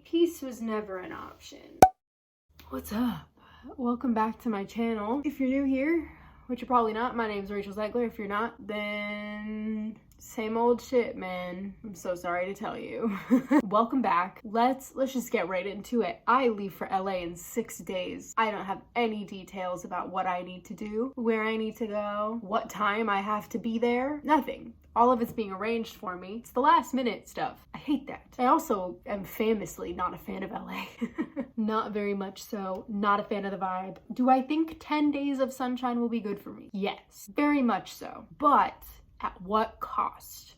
peace was never an option. What's up? Welcome back to my channel. If you're new here, which you're probably not, my name's Rachel Zegler. If you're not, then same old shit, man. I'm so sorry to tell you. Welcome back. Let's just get right into it. I leave for LA in 6 days. I don't have any details about what I need to do, where I need to go, what time I have to be there. Nothing. All of it's being arranged for me. It's the last minute stuff. I hate that. I also am famously not a fan of LA. Not very much so. Not a fan of the vibe. Do I think 10 days of sunshine will be good for me? Yes, very much so. But at what cost?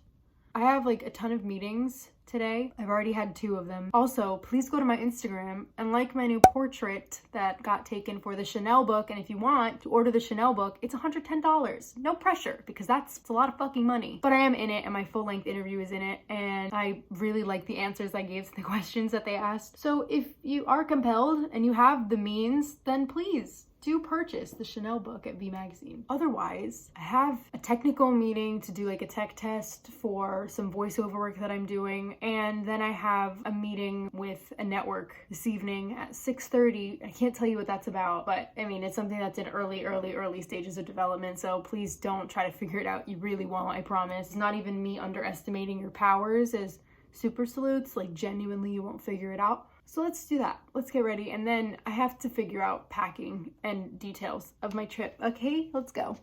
I have like a ton of meetings today. I've already had 2 of them. Also, please go to my Instagram and like my new portrait that got taken for the Chanel book. And if you want to order the Chanel book, it's $110. No pressure, because that's a lot of fucking money. But I am in it and my full-length interview is in it. And I really like the answers I gave to the questions that they asked. So if you are compelled and you have the means, then please do purchase the Chanel book at V Magazine. Otherwise, I have a technical meeting to do like a tech test for some voiceover work that I'm doing. And then I have a meeting with a network this evening at 6:30. I can't tell you what that's about, but I mean, it's something that's in early stages of development. So please don't try to figure it out. You really won't, I promise. It's not even me underestimating your powers as super salutes. Like genuinely, you won't figure it out. So let's do that. Let's get ready. And then I have to figure out packing and details of my trip. Okay, let's go.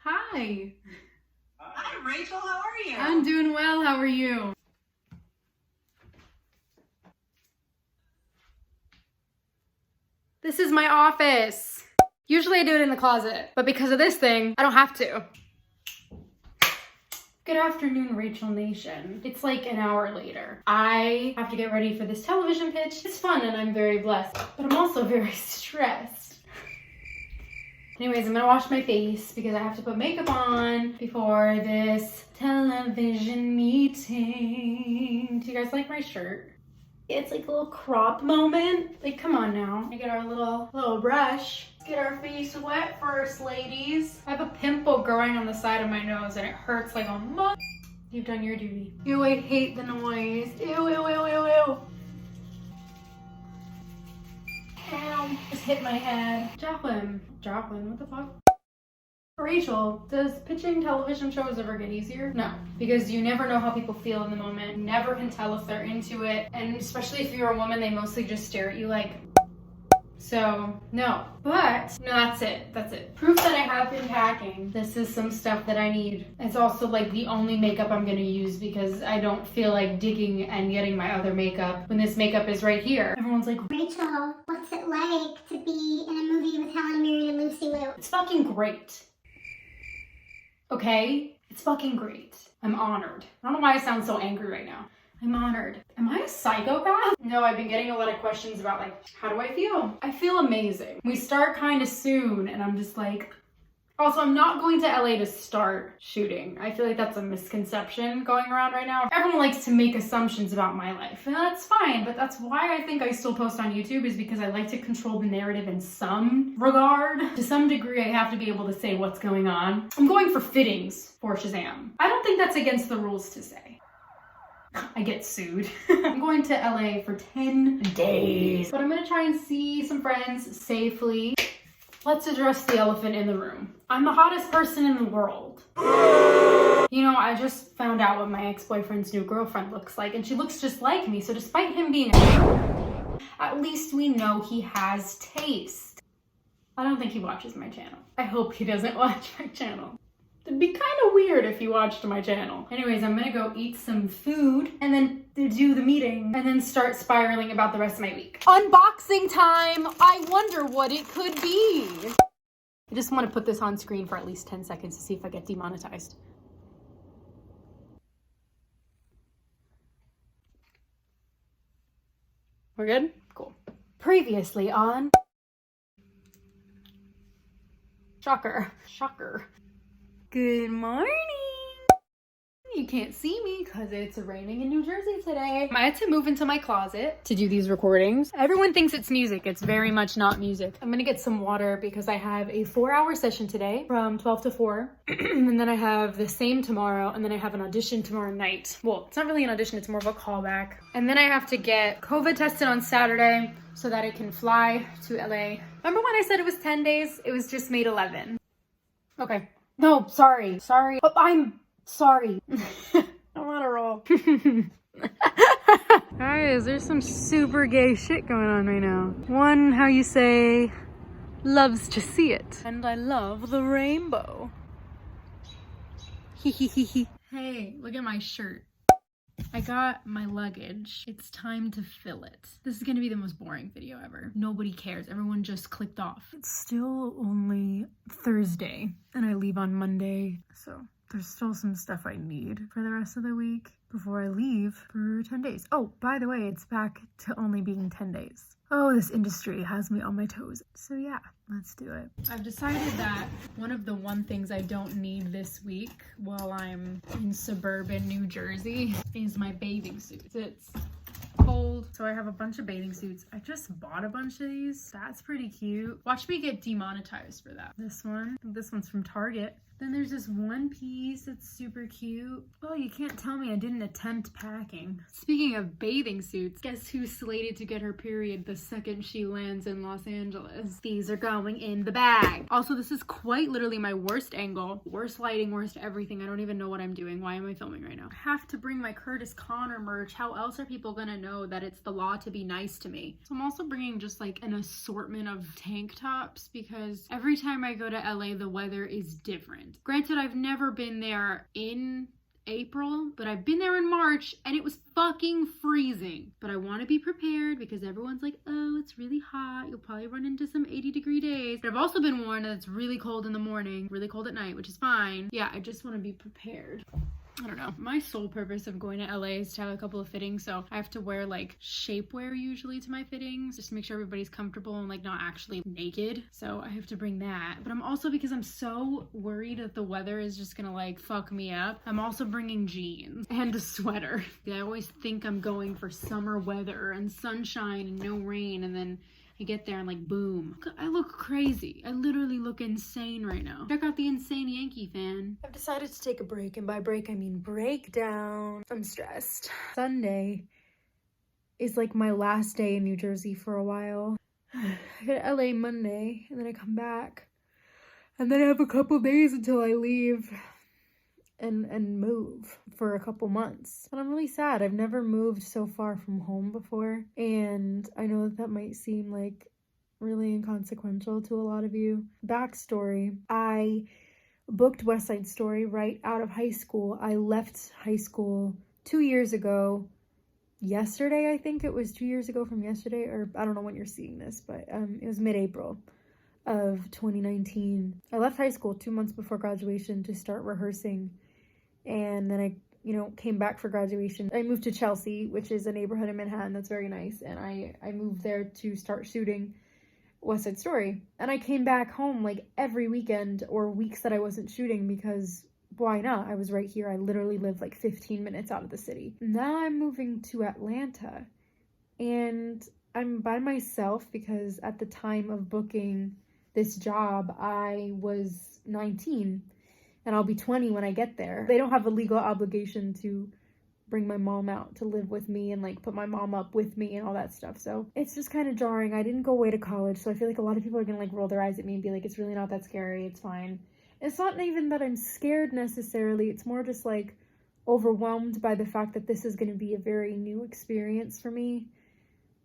Hi. Hi, Rachel. How are you? I'm doing well. How are you? This is my office. Usually I do it in the closet, but because of this thing, I don't have to. Good afternoon, Rachel Nation. It's like an hour later. I have to get ready for this television pitch. It's fun and I'm very blessed, but I'm also very stressed. Anyways, I'm gonna wash my face because I have to put makeup on before this television meeting. Do you guys like my shirt? It's like a little crop moment. Like, come on now. I get our little brush. Get our face wet first, ladies. I have a pimple growing on the side of my nose and it hurts like a mug. You've done your duty. Ew, I hate the noise. Ew, ew, ew, ew, ew. Ow, just hit my head. Jocelyn, what the fuck? Rachel, does pitching television shows ever get easier? No, because you never know how people feel in the moment. You never can tell if they're into it. And especially if you're a woman, they mostly just stare at you like, so no. But no, that's it. Proof that I have been packing. This is some stuff that I need. It's also like the only makeup I'm gonna use because I don't feel like digging and getting my other makeup when this makeup is right here. Everyone's like, Rachel, what's it like to be in a movie with Helen Mirren and Lucy Liu? it's fucking great. Okay? It's fucking great. I'm honored. I don't know why I sound so angry right now. I'm honored. Am I a psychopath? No, I've been getting a lot of questions about like, how do I feel? I feel amazing. We start kind of soon and I'm just like, also I'm not going to LA to start shooting. I feel like that's a misconception going around right now. Everyone likes to make assumptions about my life and that's fine, but that's why I think I still post on YouTube is because I like to control the narrative in some regard. To some degree, I have to be able to say what's going on. I'm going for fittings for Shazam. I don't think that's against the rules to say. I get sued. I'm going to LA for 10 days, but I'm gonna try and see some friends safely. Let's address the elephant in the room. I'm the hottest person in the world. You know, I just found out what my ex-boyfriend's new girlfriend looks like, and she looks just like me, so despite him being a at least we know he has taste. I don't think he watches my channel. I hope he doesn't watch my channel. It'd be kind of weird if you watched my channel. Anyways, I'm gonna go eat some food and then do the meeting and then start spiraling about the rest of my week. Unboxing time! I wonder what it could be. I just want to put this on screen for at least 10 seconds to see if I get demonetized. We're good? Cool. Previously on... Shocker. Good morning. You can't see me because it's raining in New Jersey today. I had to move into my closet to do these recordings. Everyone thinks it's music. It's very much not music. I'm gonna get some water because I have a 4-hour session today from 12 to 4. And then I have the same tomorrow. And then I have an audition tomorrow night. Well, it's not really an audition. It's more of a callback. And then I have to get COVID tested on Saturday so that I can fly to LA. Remember when I said it was 10 days? It was just made 11. Okay. No, sorry. Oh, I'm sorry. I'm on a roll. Guys, there's some super gay shit going on right now. One, how you say, loves to see it. And I love the rainbow. Hey, look at my shirt. I got my luggage. It's time to fill it. This is gonna be the most boring video ever. Nobody cares. Everyone just clicked off. It's still only Thursday and I leave on Monday. So there's still some stuff I need for the rest of the week before I leave for 10 days. Oh, by the way, it's back to only being 10 days. Oh, this industry has me on my toes. So yeah, let's do it. I've decided that one of the things I don't need this week while I'm in suburban New Jersey is my bathing suits. It's cold, so I have a bunch of bathing suits. I just bought a bunch of these. That's pretty cute. Watch me get demonetized for that. This one's from Target. Then there's this one piece that's super cute. Oh, you can't tell me I didn't attempt packing. Speaking of bathing suits, guess who's slated to get her period the second she lands in Los Angeles? These are going in the bag. Also, this is quite literally my worst angle, worst lighting, worst everything. I don't even know what I'm doing. Why am I filming right now? I have to bring my Curtis Connor merch. How else are people gonna know that it's the law to be nice to me? So I'm also bringing just like an assortment of tank tops because every time I go to LA, the weather is different. Granted, I've never been there in April, but I've been there in March and it was fucking freezing. But I want to be prepared because everyone's like, oh, it's really hot. You'll probably run into some 80-degree days. But I've also been warned that it's really cold in the morning, really cold at night, which is fine. Yeah, I just want to be prepared. I don't know. My sole purpose of going to LA is to have a couple of fittings, so I have to wear like shapewear usually to my fittings just to make sure everybody's comfortable and like not actually naked. So I have to bring that. But I'm also, because I'm so worried that the weather is just gonna like fuck me up, I'm also bringing jeans and a sweater. I always think I'm going for summer weather and sunshine and no rain, and then I get there and like, boom. I look crazy. I literally look insane right now. Check out the insane Yankee fan. I've decided to take a break, and by break, I mean breakdown. I'm stressed. Sunday is like my last day in New Jersey for a while. I go to LA Monday, and then I come back. And then I have a couple days until I leave and move for a couple months. And I'm really sad. I've never moved so far from home before, and I know that might seem like really inconsequential to a lot of you. Backstory: I booked West Side Story right out of high school. I left high school 2 years ago. Yesterday, I think it was 2 years ago from yesterday, or I don't know when you're seeing this, but it was mid-April of 2019. I left high school 2 months before graduation to start rehearsing. And then I, came back for graduation. I moved to Chelsea, which is a neighborhood in Manhattan that's very nice. And I moved there to start shooting West Side Story. And I came back home like every weekend or weeks that I wasn't shooting because why not? I was right here. I literally lived like 15 minutes out of the city. Now I'm moving to Atlanta and I'm by myself because at the time of booking this job, I was 19. And I'll be 20 when I get there. They don't have a legal obligation to bring my mom out to live with me and like put my mom up with me and all that stuff. So it's just kind of jarring. I didn't go away to college, so I feel like a lot of people are gonna like roll their eyes at me and be like, it's really not that scary, it's fine. It's not even that I'm scared necessarily. It's more just like overwhelmed by the fact that this is gonna be a very new experience for me.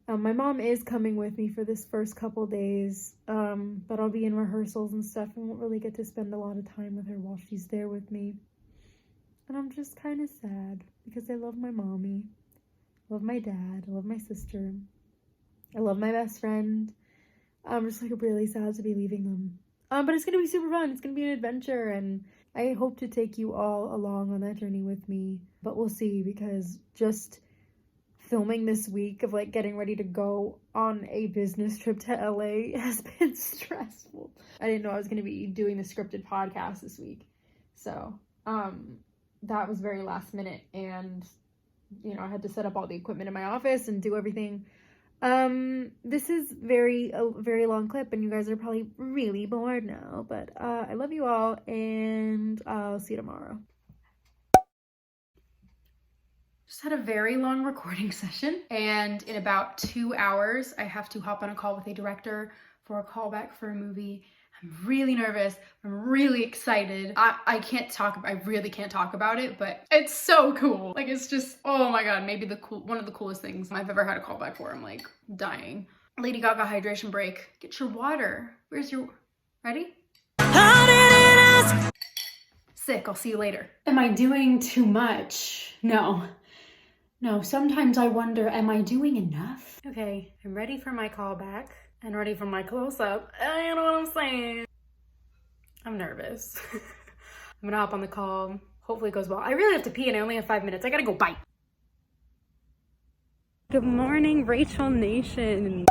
My mom is coming with me for this first couple days, but I'll be in rehearsals and stuff and won't really get to spend a lot of time with her while she's there with me. And I'm just kind of sad because I love my mommy, I love my dad, I love my sister, I love my best friend. I'm just like really sad to be leaving them. But it's gonna be super fun. It's gonna be an adventure, and I hope to take you all along on that journey with me. But we'll see, because just filming this week of like getting ready to go on a business trip to LA has been stressful. I didn't know I was going to be doing the scripted podcast this week. So, that was very last minute, and you know, I had to set up all the equipment in my office and do everything. This is a very long clip, and you guys are probably really bored now, but I love you all, and I'll see you tomorrow. Just had a very long recording session, and in about 2 hours I have to hop on a call with a director for a callback for a movie. I'm really nervous. I'm really excited. I really can't talk about it, but it's so cool. Like, it's just, oh my God, maybe one of the coolest things I've ever had a callback for. I'm like dying. Lady Gaga hydration break. Get your water. Ready? Sick, I'll see you later. Am I doing too much? No, sometimes I wonder, am I doing enough? Okay, I'm ready for my callback. And ready for my close-up. You know what I'm saying? I'm nervous. I'm gonna hop on the call. Hopefully it goes well. I really have to pee and I only have 5 minutes. I gotta go, bye. Good morning, Rachel Nation.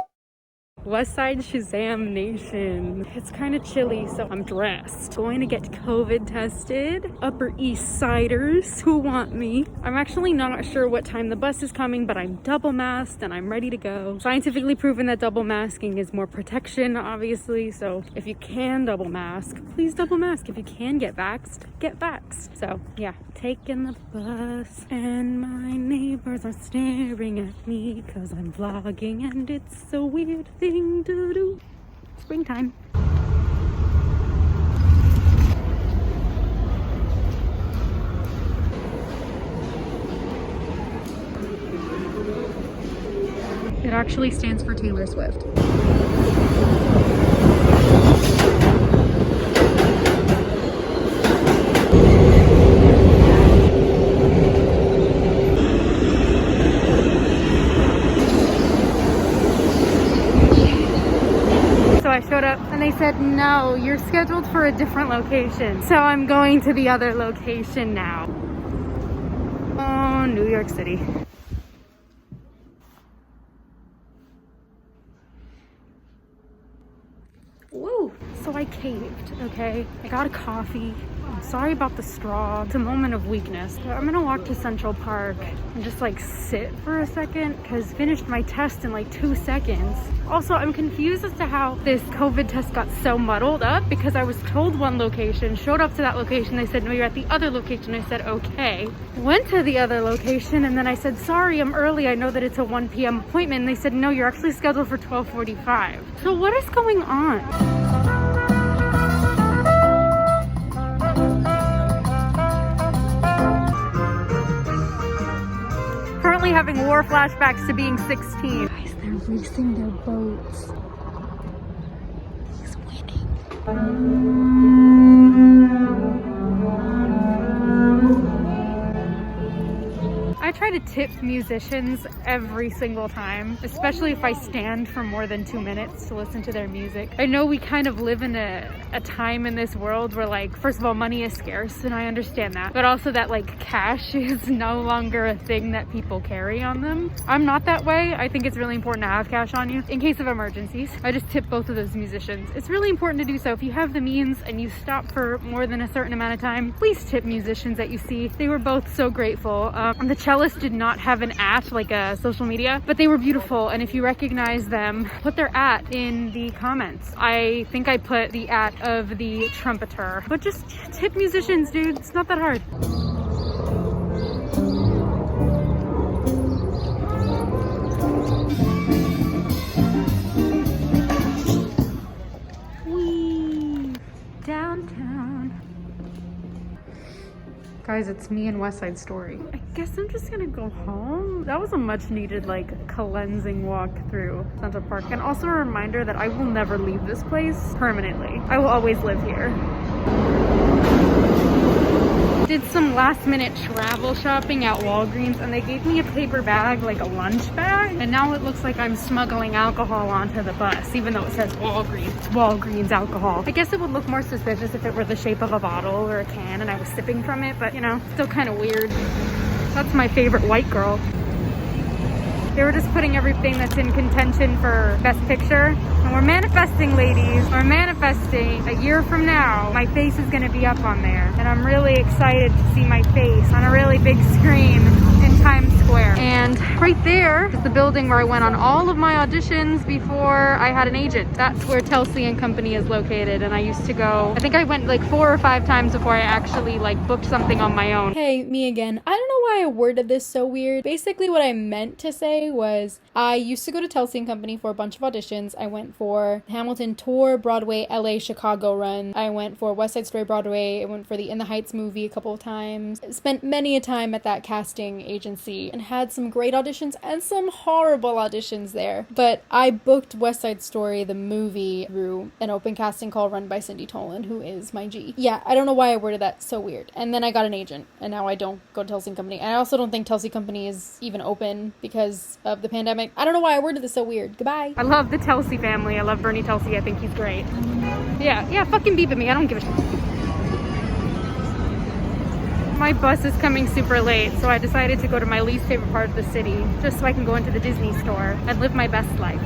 West Side Shazam Nation. It's kind of chilly, so I'm dressed. Going to get COVID tested. Upper East Siders who want me. I'm actually not sure what time the bus is coming, but I'm double masked and I'm ready to go. Scientifically proven that double masking is more protection, obviously. So if you can double mask, please double mask. If you can get vaxxed, get vaxxed. So yeah, taking the bus and my neighbors are staring at me because I'm vlogging and it's a weird thing to do. Springtime. It actually stands for Taylor Swift. I showed up and they said, no, you're scheduled for a different location. So I'm going to the other location now. Oh, New York City. Woo! So I caved, okay? I got a coffee. I'm sorry about the straw. It's a moment of weakness. But I'm gonna walk to Central Park and just like sit for a second because finished my test in like 2 seconds. Also, I'm confused as to how this COVID test got so muddled up because I was told one location, showed up to that location, they said, no, you're at the other location. I said, okay. Went to the other location and then I said, sorry, I'm early. I know that it's a 1 p.m. appointment. And they said, no, you're actually scheduled for 12:45. So what is going on? Currently having war flashbacks to being 16. Guys, they're racing their boats. He's winning. I try to tip musicians every single time, especially if I stand for more than 2 minutes to listen to their music. I know we kind of live in a time in this world where, like, first of all, money is scarce, and I understand that, but also that like cash is no longer a thing that people carry on them. I'm not that way. I think it's really important to have cash on you in case of emergencies. I just tip both of those musicians. It's really important to do so. If you have the means and you stop for more than a certain amount of time, please tip musicians that you see. They were both so grateful. The cellist did not have an at, like a social media, but they were beautiful, and if you recognize them, put their at in the comments. I think I put the at of the trumpeter, but just tip musicians, dude. It's not that hard. Whee! Downtown. Guys, it's me and West Side Story. I guess I'm just gonna go home. That was a much needed like cleansing walk through Central Park, and also a reminder that I will never leave this place permanently. I will always live here. Did some last minute travel shopping at Walgreens, and they gave me a paper bag, like a lunch bag, and now it looks like I'm smuggling alcohol onto the bus, even though it says Walgreens. Walgreens alcohol. I guess it would look more suspicious if it were the shape of a bottle or a can and I was sipping from it, but you know, still kind of weird. That's my favorite white girl. They were just putting everything that's in contention for Best Picture. And we're manifesting, ladies. We're manifesting. A year from now, my face is gonna be up on there. And I'm really excited to see my face on a really big screen in Times Square. And right there is the building where I went on all of my auditions before I had an agent. That's where Telsey and Company is located. And I used to go, I think I went like 4 or 5 times before I actually like booked something on my own. Hey, me again. I don't know why I worded this so weird. Basically what I meant to say was I used to go to Telsey and Company for a bunch of auditions. I went for Hamilton tour, Broadway, LA, Chicago run. I went for West Side Story Broadway. I went for the In the Heights movie a couple of times. Spent many a time at that casting agency and had some great auditions and some horrible auditions there. But I booked West Side Story, the movie, through an open casting call run by Cindy Tolan, who is my G. Yeah, I don't know why I worded that so weird. And then I got an agent, and now I don't go to Telsey and Company. And I also don't think Telsey Company is even open because of the pandemic. I don't know why I worded this so weird. Goodbye. I love the Telsey family. I love Bernie Telsey. I think he's great. Yeah, fucking beep at me. I don't give a shit. My bus is coming super late, so I decided to go to my least favorite part of the city just so I can go into the Disney store and live my best life.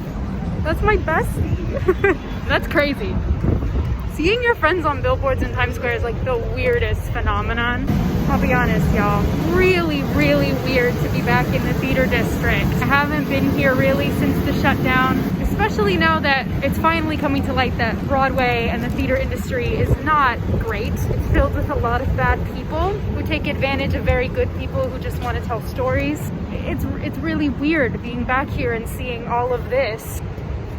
That's my bestie. That's crazy. Seeing your friends on billboards in Times Square is like the weirdest phenomenon. I'll be honest, y'all. Really, really weird to be back in the theater district. I haven't been here really since the shutdown, especially now that it's finally coming to light that Broadway and the theater industry is not great. It's filled with a lot of bad people who take advantage of very good people who just want to tell stories. It's really weird being back here and seeing all of this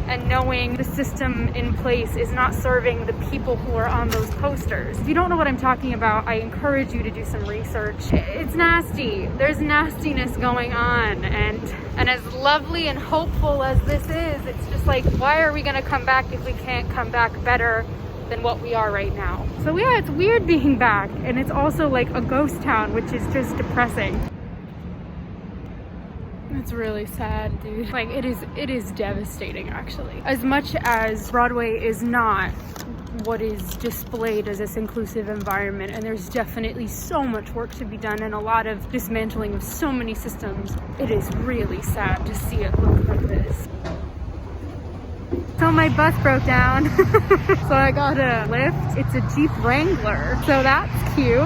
and knowing the system in place is not serving the people who are on those posters. If you don't know what I'm talking about, I encourage you to do some research. It's nasty. There's nastiness going on, and as lovely and hopeful as this is, it's just like, why are we gonna come back if we can't come back better than what we are right now? So yeah, it's weird being back, and it's also like a ghost town, which is just depressing. It's really sad, dude. Like, it is devastating, actually. As much as Broadway is not what is displayed as this inclusive environment, and there's definitely so much work to be done and a lot of dismantling of so many systems, it is really sad to see it look like this. So my bus broke down, so I got a lift. It's a Jeep Wrangler, so that's cute.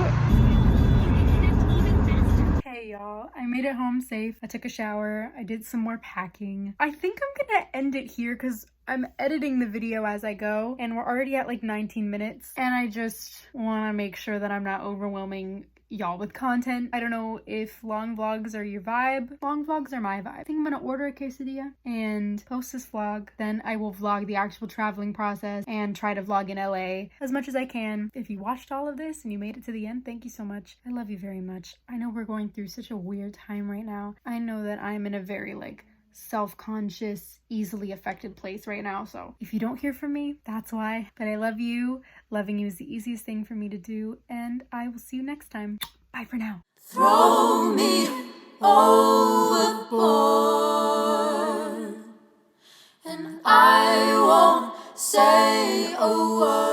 Y'all, I made it home safe. I took a shower. I did some more packing. I think I'm gonna end it here because I'm editing the video as I go, and we're already at like 19 minutes, and I just want to make sure that I'm not overwhelming y'all with content. I don't know if long vlogs are your vibe. Long vlogs are my vibe. I think I'm gonna order a quesadilla and post this vlog. Then I will vlog the actual traveling process and try to vlog in LA as much as I can. If you watched all of this and you made it to the end, thank you so much. I love you very much. I know we're going through such a weird time right now. I know that I'm in a very like self-conscious, easily affected place right now, so if you don't hear from me, that's why. But I love you. Loving you is the easiest thing for me to do, and I will see you next time. Bye for now. Throw me overboard, and I won't say a word.